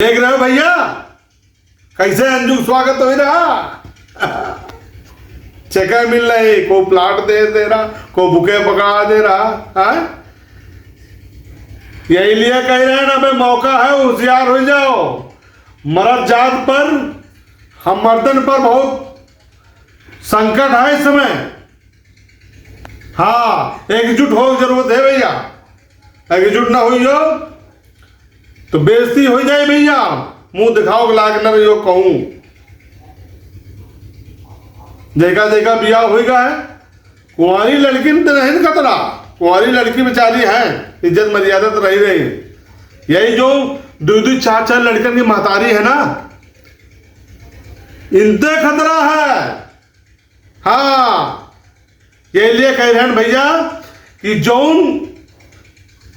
देख रहे हो भैया कैसे अंजू स्वागत हो रहा। चेका मिल रही, को प्लाट दे रहा, को बुके पकड़ा दे रहा है। यही लिए कह रहे हैं ना भाई, मौका है होशियार हो जाओ। मर्द जात पर, हम मर्दन पर बहुत संकट है इस समय। हाँ, एकजुट हो जरूरत है भैया। एकजुट ना हुई हो तो बेइज्जती हो जाए भैया। मुंह दिखाओ लाग न रही हो कहूं। देखा देखा बिया होगा है। कुंवारी लड़की में तो नहीं खतरा। कुंवारी लड़की बेचारी है, इज्जत मर्यादा तो रही रही। यही जो दो चार चार लड़कन की महतारी है ना, इनसे खतरा है। हाँ, ये लिए कह रहे हैं भैया कि जौन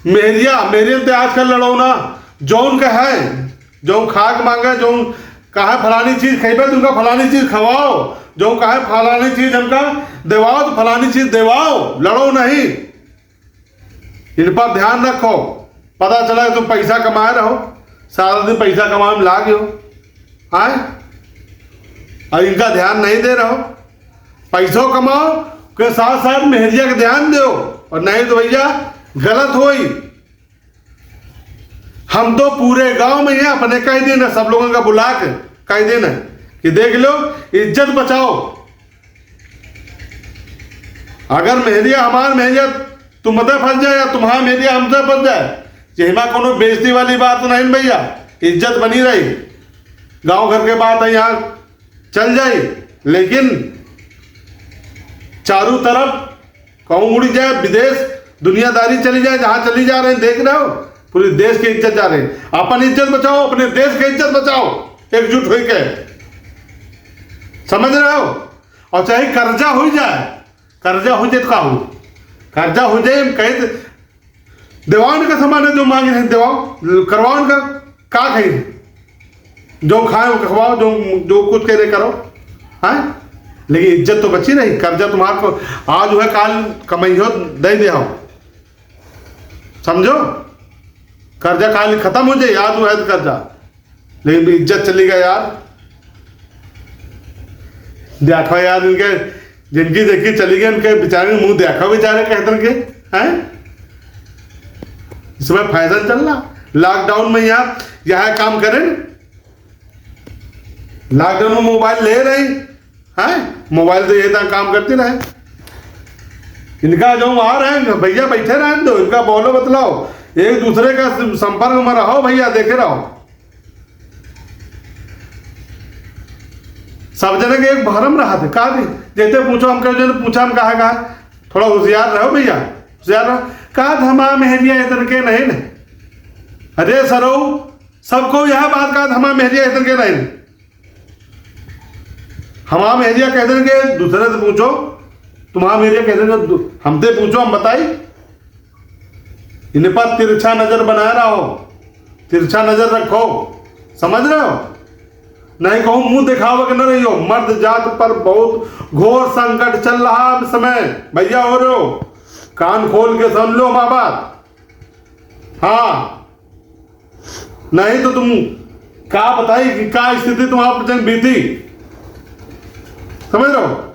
मेरिया ते आजकल लड़ो ना, जौन का है, जो खाक मांगे, जो कहा फलानी चीज खेबे तुमका फलानी चीज खवाओ, जो कहा फलानी चीज हमका देवाओ तो फलानी चीज देवाओ। लड़ो नहीं, इन पर ध्यान रखो। पता चला तुम पैसा कमाए रहो, सारा दिन पैसा कमाए में लागे हो आए, और इनका ध्यान नहीं दे रहो। पैसों कमाओ के साथ साथ मेहरिया का ध्यान दो, और नहीं तो भैया गलत होई। हम तो पूरे गांव में हैं, अपने कह देना, सब लोगों का बुला के कह देना कि देख लो इज्जत बचाओ। अगर मेहरिया हमार मेहरिया तुमसे फंस जाए या तुम्हारा मेहरिया हमसे फंस जाए, यही कोनो बेइज्जती वाली बात नहीं भैया। इज्जत बनी रही, गांव घर के बात है यहाँ चल जाए, लेकिन चारों तरफ कहूं उड़ जाए, विदेश दुनियादारी चली जाए, जहां चली जा रहे हैं देख रहे हो, पूरे देश की इज्जत जा रही है। अपन इज्जत बचाओ, अपने देश की इज्जत बचाओ, एकजुट होके, समझ रहे हो। और चाहे कर्जा हो जाए, कर्जा हो जाए तो का हो, कर्जा हो जाए कहे देवान का सामान है, जो मांगे हैं देवाओ, करवाओ का कहीं, जो खाए वो खवाओ, जो कुछ कह रहे करो, है। लेकिन इज्जत तो बची नहीं। कर्जा तुम्हारे को आज है काल कमाइयो दे दे, समझो। कर्जा काल खत्म हो जाए, याद है तो कर्जा, लेकिन इज्जत चली गई यार। देखो यार, इनके जिनकी देखी चली गई, उनके बेचारे मुंह देखो बेचारे कहते के हैं। इसमें फायदा चल रहा लॉकडाउन में, यहाँ काम करें, लॉकडाउन में मोबाइल ले रहे हैं, मोबाइल से ये काम करते रहे। इनका जो आ रहे हैं भैया, बैठे रहे दो, इनका बोलो बतलाओ, एक दूसरे का संपर्क में रहो भैया, देखे रहो। सब जने के एक भरम रहा थे, कहा जैसे पूछो हम कह पूछा हम कहा थोड़ा होशियार रहो भैया, होशियार रहो। कहा धमा मेहरिया इतन के नहीं न, अरे सरो सबको यह बात कहा धमा मेहरिया इतन के नहीं, हमारा मेहरिया कह देंगे। दूसरे से पूछो, तुम्हारा मेहरिया कह देंगे, हमसे पूछो हम बताई। इन पर तिरछा नजर बनाए रहो, तिरछा नजर रखो, समझ रहे हो। नहीं कहूं मुंह दिखावा के न रही हो। मर्द जात पर बहुत घोर संकट चल रहा है समय भैया, हो रहे हो, कान खोल के सुन लो माँ बात। हाँ, नहीं तो तुम क्या बताई कि क्या स्थिति तुम्हारे बीती, समझ रहे हो।